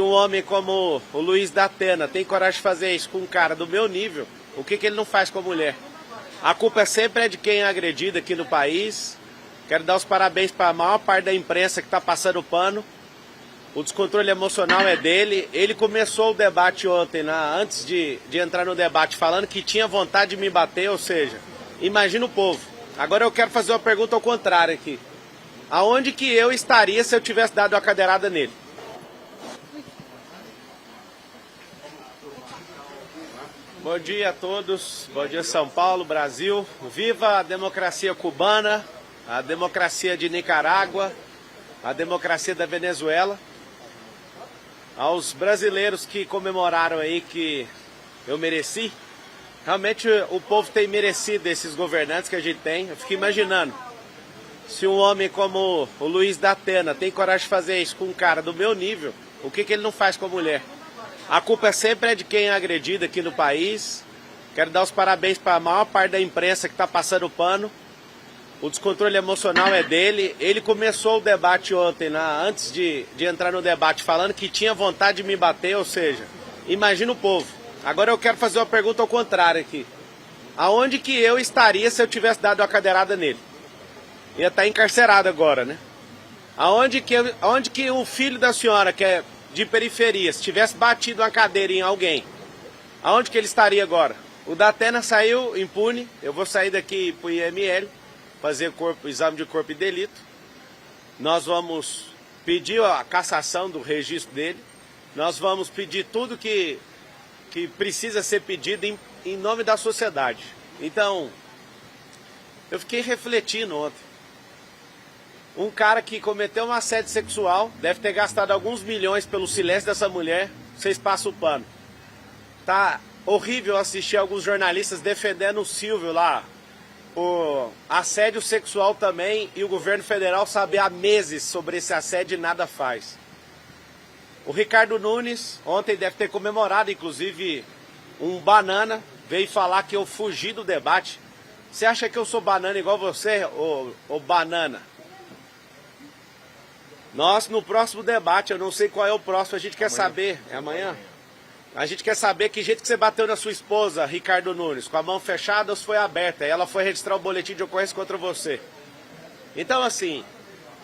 Um homem como o Luiz da Atena tem coragem de fazer isso com um cara do meu nível, o que ele não faz com a mulher? A culpa sempre é de quem é agredido aqui no país. Quero dar os parabéns para a maior parte da imprensa que está passando o pano. O descontrole emocional é dele. Ele começou o debate ontem, antes de entrar no debate, falando que tinha vontade de me bater, ou seja, imagina o povo. Agora eu quero fazer uma pergunta ao contrário aqui. Aonde que eu estaria se eu tivesse dado uma cadeirada nele? Bom dia a todos, bom dia São Paulo, Brasil. Viva a democracia cubana, a democracia de Nicarágua, a democracia da Venezuela. Aos brasileiros que comemoraram aí que eu mereci, realmente o povo tem merecido esses governantes que a gente tem. Eu fico imaginando, se um homem como o Luiz da Atena tem coragem de fazer isso com um cara do meu nível, o que ele não faz com a mulher? A culpa sempre é de quem é agredido aqui no país. Quero dar os parabéns para a maior parte da imprensa que está passando o pano. O descontrole emocional é dele. Ele começou o debate ontem, antes de entrar no debate, falando que tinha vontade de me bater, ou seja, imagina o povo. Agora eu quero fazer uma pergunta ao contrário aqui. Aonde que eu estaria se eu tivesse dado uma cadeirada nele? Ia estar encarcerado agora, né? Aonde que o filho da senhora, que é de periferia, se tivesse batido uma cadeira em alguém, aonde que ele estaria agora? O da Atena saiu impune. Eu vou sair daqui para o IML, fazer exame de corpo e delito. Nós vamos pedir a cassação do registro dele. Nós vamos pedir tudo que precisa ser pedido em nome da sociedade. Então, eu fiquei refletindo ontem. Um cara que cometeu um assédio sexual, deve ter gastado alguns milhões pelo silêncio dessa mulher, vocês passam o pano. Tá horrível assistir alguns jornalistas defendendo o Silvio lá, por assédio sexual também, e o governo federal sabe há meses sobre esse assédio e nada faz. O Ricardo Nunes, ontem deve ter comemorado, inclusive, um banana, veio falar que eu fugi do debate. Você acha que eu sou banana igual você, ô banana? Nós, no próximo debate, eu não sei qual é o próximo, a gente quer saber. É amanhã? A gente quer saber que jeito que você bateu na sua esposa, Ricardo Nunes. Com a mão fechada ou se foi aberta? E ela foi registrar o boletim de ocorrência contra você. Então, assim,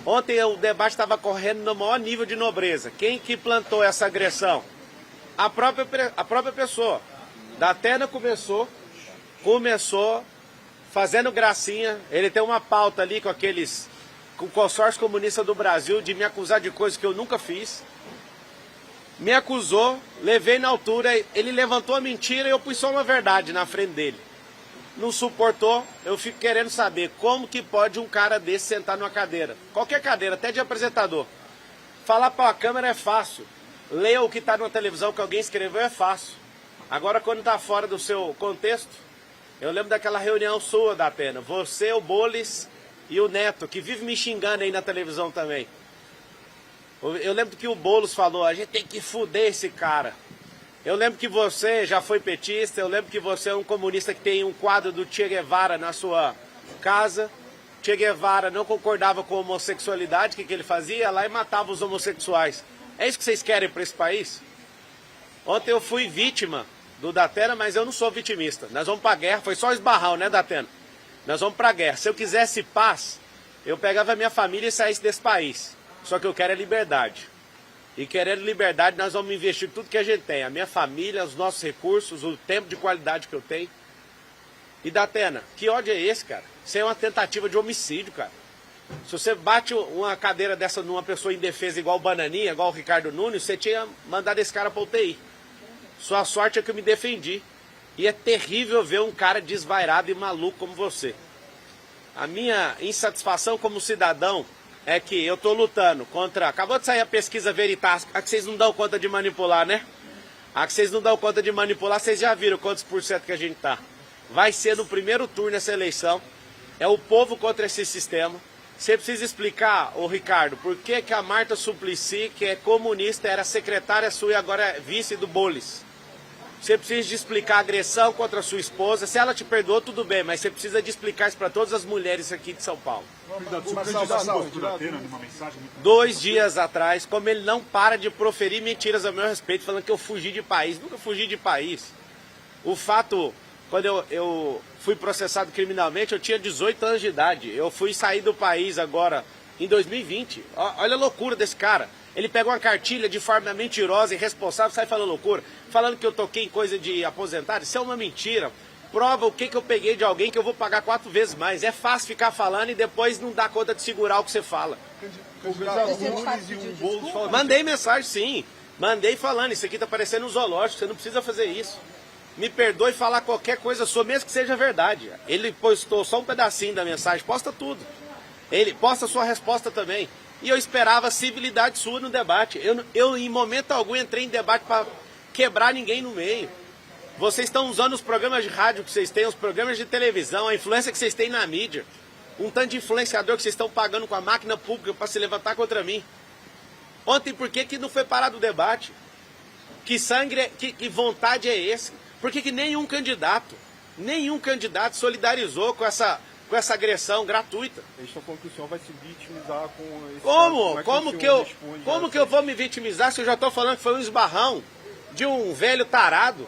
ontem o debate estava correndo no maior nível de nobreza. Quem que plantou essa agressão? A própria pessoa. Da Atena começou fazendo gracinha. Ele tem uma pauta ali com o consórcio comunista do Brasil de me acusar de coisas que eu nunca fiz. Me acusou, levei na altura, ele levantou a mentira e eu pus só uma verdade na frente dele. Não suportou, eu fico querendo saber como que pode um cara desse sentar numa cadeira. Qualquer cadeira, até de apresentador. Falar para a câmera é fácil. Ler o que está na televisão que alguém escreveu é fácil. Agora quando está fora do seu contexto, eu lembro daquela reunião sua, da Atena. Você, o Boles e o Neto, que vive me xingando aí na televisão também. Eu lembro que o Boulos falou, a gente tem que fuder esse cara. Eu lembro que você já foi petista, eu lembro que você é um comunista que tem um quadro do Che Guevara na sua casa. Che Guevara não concordava com a homossexualidade, o que ele fazia? Lá e matava os homossexuais. É isso que vocês querem para esse país? Ontem eu fui vítima do Datena, mas eu não sou vitimista. Nós vamos pra guerra, foi só esbarrão, né, Datena? Nós vamos pra guerra. Se eu quisesse paz, eu pegava a minha família e saísse desse país. Só que eu quero é liberdade. E querendo liberdade, nós vamos investir tudo que a gente tem. A minha família, os nossos recursos, o tempo de qualidade que eu tenho. E Datena, que ódio é esse, cara? Isso é uma tentativa de homicídio, cara. Se você bate uma cadeira dessa numa pessoa indefesa igual o Bananinha, igual o Ricardo Nunes, você tinha mandado esse cara pra UTI. Sua sorte é que eu me defendi. E é terrível ver um cara desvairado e maluco como você. A minha insatisfação como cidadão é que eu tô lutando contra... Acabou de sair a pesquisa Veritas, a que vocês não dão conta de manipular, né? A que vocês não dão conta de manipular, vocês já viram quantos por cento que a gente tá. Vai ser no primeiro turno essa eleição. É o povo contra esse sistema. Você precisa explicar, ô Ricardo, por que que a Marta Suplicy, que é comunista, era secretária sua e agora é vice do Boles. Você precisa de explicar a agressão contra a sua esposa. Se ela te perdoou, tudo bem, mas você precisa de explicar isso para todas as mulheres aqui de São Paulo. Numa mensagem 2 dias atrás, como ele não para de proferir mentiras a meu respeito, falando que eu fugi de país. Nunca fugi de país. O fato, quando eu fui processado criminalmente, eu tinha 18 anos de idade. Eu fui sair do país agora em 2020. Olha a loucura desse cara. Ele pega uma cartilha de forma mentirosa e irresponsável, sai falando loucura, falando que eu toquei em coisa de aposentado. Isso é uma mentira. Prova o que eu peguei de alguém que eu vou pagar 4 vezes mais. É fácil ficar falando e depois não dar conta de segurar o que você fala. Mandei mensagem, sim. Mandei falando, isso aqui tá parecendo um zoológico, você não precisa fazer isso. Me perdoe falar qualquer coisa sua, mesmo que seja verdade. Ele postou só um pedacinho da mensagem, posta tudo. Ele posta a sua resposta também. E eu esperava a civilidade sua no debate. Eu em momento algum, entrei em debate para quebrar ninguém no meio. Vocês estão usando os programas de rádio que vocês têm, os programas de televisão, a influência que vocês têm na mídia. Um tanto de influenciador que vocês estão pagando com a máquina pública para se levantar contra mim. Ontem, por que não foi parado o debate? Que sangue, que vontade é esse? Por que nenhum candidato solidarizou com essa agressão gratuita? Eles estão falando que o senhor vai se vitimizar com esse Como? caso. Como que eu vou me vitimizar se eu já estou falando que foi um esbarrão de um velho tarado?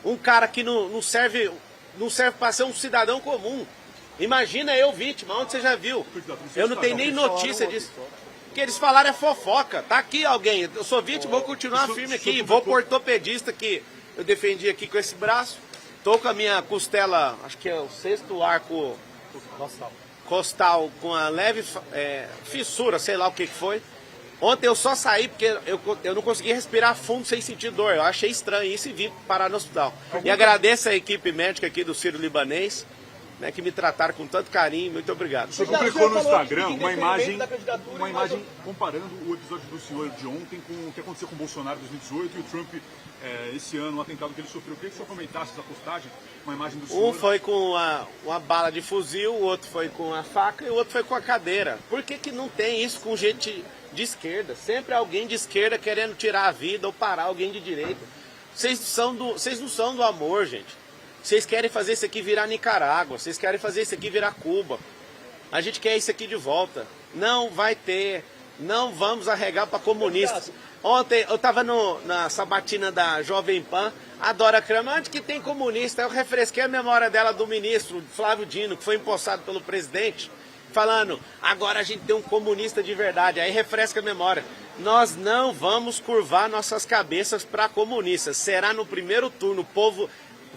Um cara que não serve para ser um cidadão comum. Imagina eu vítima, onde você já viu? Eu não tenho nem notícia disso. O que eles falaram é fofoca. Tá aqui alguém, eu sou vítima, vou continuar firme aqui. Vou pro ortopedista que eu defendi aqui com esse braço. Tô com a minha costela, acho que é o 6º arco costal, com a leve fissura, sei lá o que foi. Ontem eu só saí porque eu não consegui respirar fundo sem sentir dor. Eu achei estranho isso e vim parar no hospital. E agradeço a equipe médica aqui do Sírio-Libanês, né, que me trataram com tanto carinho. Muito obrigado. Você publicou no Instagram uma imagem comparando o episódio do senhor de ontem com o que aconteceu com o Bolsonaro em 2018 e o Trump esse ano, o atentado que ele sofreu. Eu queria que o senhor comentasse essa postagem, uma imagem do senhor. Um foi com uma bala de fuzil, o outro foi com a faca e o outro foi com a cadeira. Por que não tem isso com gente de esquerda? Sempre alguém de esquerda querendo tirar a vida ou parar alguém de direita. Vocês não são do amor, gente. Vocês querem fazer isso aqui virar Nicarágua, vocês querem fazer isso aqui virar Cuba. A gente quer isso aqui de volta. Não vai ter, não vamos arregar para comunistas. Ontem eu estava na sabatina da Jovem Pan, a Dora Kramer, onde que tem comunista? Eu refresquei a memória dela do ministro Flávio Dino, que foi empossado pelo presidente, falando, agora a gente tem um comunista de verdade. Aí refresca a memória. Nós não vamos curvar nossas cabeças para comunistas. Será no primeiro turno, o povo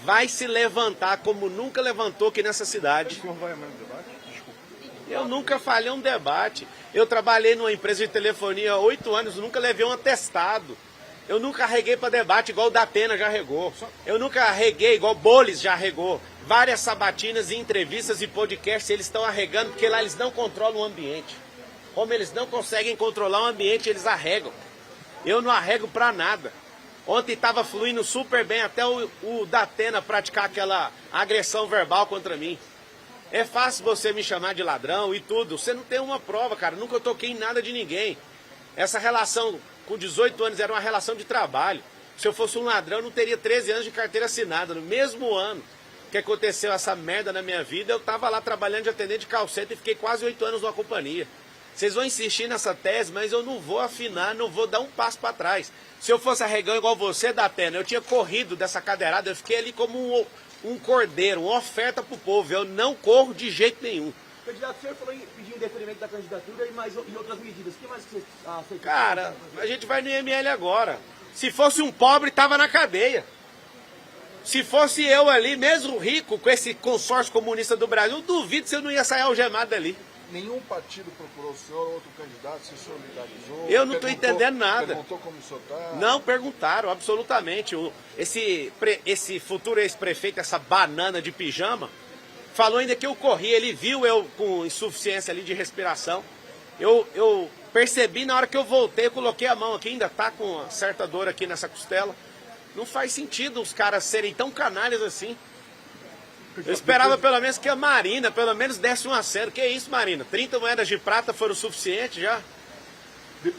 vai se levantar como nunca levantou aqui nessa cidade. O senhor vai amanhã no debate? Desculpa. Eu nunca falhei um debate. Eu trabalhei numa empresa de telefonia há 8 anos, nunca levei um atestado. Eu nunca arreguei para debate igual o Datena já arregou. Eu nunca arreguei igual o Boles já arregou. Várias sabatinas e entrevistas e podcasts eles estão arregando porque lá eles não controlam o ambiente. Como eles não conseguem controlar o ambiente, eles arregam. Eu não arrego para nada. Ontem estava fluindo super bem até o Datena praticar aquela agressão verbal contra mim. É fácil você me chamar de ladrão e tudo. Você não tem uma prova, cara. Nunca toquei em nada de ninguém. Essa relação com 18 anos era uma relação de trabalho. Se eu fosse um ladrão, eu não teria 13 anos de carteira assinada. No mesmo ano que aconteceu essa merda na minha vida, eu estava lá trabalhando de atendente de call center e fiquei quase 8 anos numa companhia. Vocês vão insistir nessa tese, mas eu não vou afinar, não vou dar um passo para trás. Se eu fosse arregão igual você, Datena, eu tinha corrido dessa cadeirada, eu fiquei ali como um cordeiro, uma oferta pro povo. Eu não corro de jeito nenhum. Candidato, o senhor falou em pedir um deferimento da candidatura e outras medidas. O que mais que você fez? Cara, a gente vai no IML agora. Se fosse um pobre, tava na cadeia. Se fosse eu ali, mesmo rico, com esse consórcio comunista do Brasil, eu duvido se eu não ia sair algemado dali. Nenhum partido procurou o senhor ou outro candidato, se solidarizou? Eu não estou entendendo nada. Perguntou como o senhor está? Não perguntaram, absolutamente. Esse futuro ex-prefeito, essa banana de pijama, falou ainda que eu corri. Ele viu eu com insuficiência ali de respiração. Eu percebi na hora que eu voltei, eu coloquei a mão aqui, ainda está com uma certa dor aqui nessa costela. Não faz sentido os caras serem tão canalhas assim. Eu esperava pelo menos que a Marina, pelo menos desse um aceno. Que isso, Marina? 30 moedas de prata foram o suficiente já?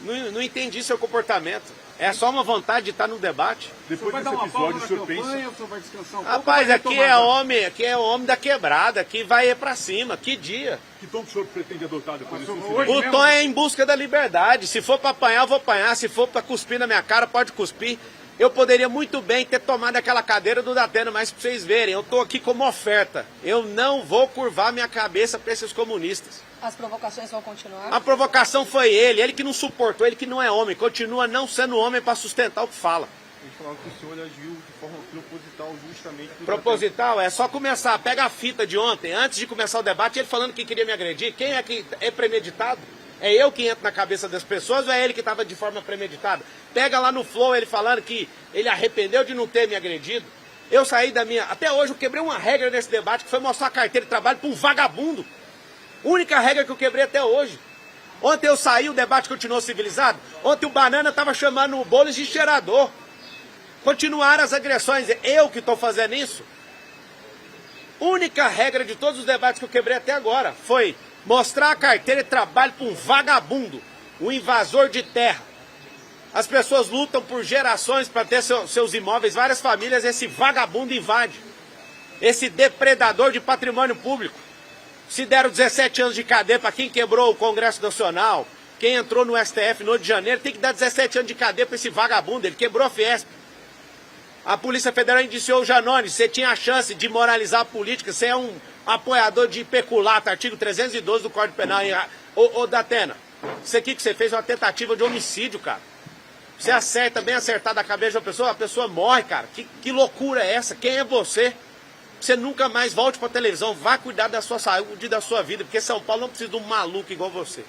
Não entendi seu comportamento. É só uma vontade de estar no debate. Depois vai dar desse uma pausa episódio, na o senhor pensa... campanha, o senhor vai descansar um Rapaz, pouco? aqui é homem da quebrada, aqui vai ir pra cima, que dia. Que tom que o senhor pretende adotar depois desse Hoje incidente? O mesmo? tom é em busca da liberdade. Se for pra apanhar, eu vou apanhar. Se for pra cuspir na minha cara, pode cuspir. Eu poderia muito bem ter tomado aquela cadeira do Datena, mas pra vocês verem, eu tô aqui como oferta. Eu não vou curvar minha cabeça pra esses comunistas. As provocações vão continuar? A provocação foi ele que não suportou, ele que não é homem, continua não sendo homem pra sustentar o que fala. Eles falaram que o senhor agiu de forma proposital justamente... por Proposital é só começar, pega a fita de ontem, antes de começar o debate, ele falando que queria me agredir. Quem é que é premeditado? É eu que entro na cabeça das pessoas ou é ele que estava de forma premeditada? Pega lá no Flow ele falando que ele arrependeu de não ter me agredido. Eu saí da minha... Até hoje eu quebrei uma regra nesse debate que foi mostrar a carteira de trabalho para um vagabundo. Única regra que eu quebrei até hoje. Ontem eu saí, o debate continuou civilizado. Ontem o Banana estava chamando o Boulos de cheirador. Continuaram as agressões. Eu que estou fazendo isso. Única regra de todos os debates que eu quebrei até agora foi mostrar a carteira de trabalho para um vagabundo, um invasor de terra. As pessoas lutam por gerações para ter seus imóveis, várias famílias, esse vagabundo invade. Esse depredador de patrimônio público. Se deram 17 anos de cadeia para quem quebrou o Congresso Nacional, quem entrou no STF no 8 de janeiro, tem que dar 17 anos de cadeia para esse vagabundo, ele quebrou a Fiesp. A Polícia Federal indiciou o Janones, você tinha a chance de moralizar a política, você é um apoiador de peculato, artigo 312 do Código Penal. Ô Datena, isso aqui que você fez é uma tentativa de homicídio, cara. Você acerta bem acertado a cabeça de uma a pessoa morre, cara. Que loucura é essa? Quem é você? Você nunca mais volte pra televisão, vá cuidar da sua saúde e da sua vida, porque São Paulo não precisa de um maluco igual você.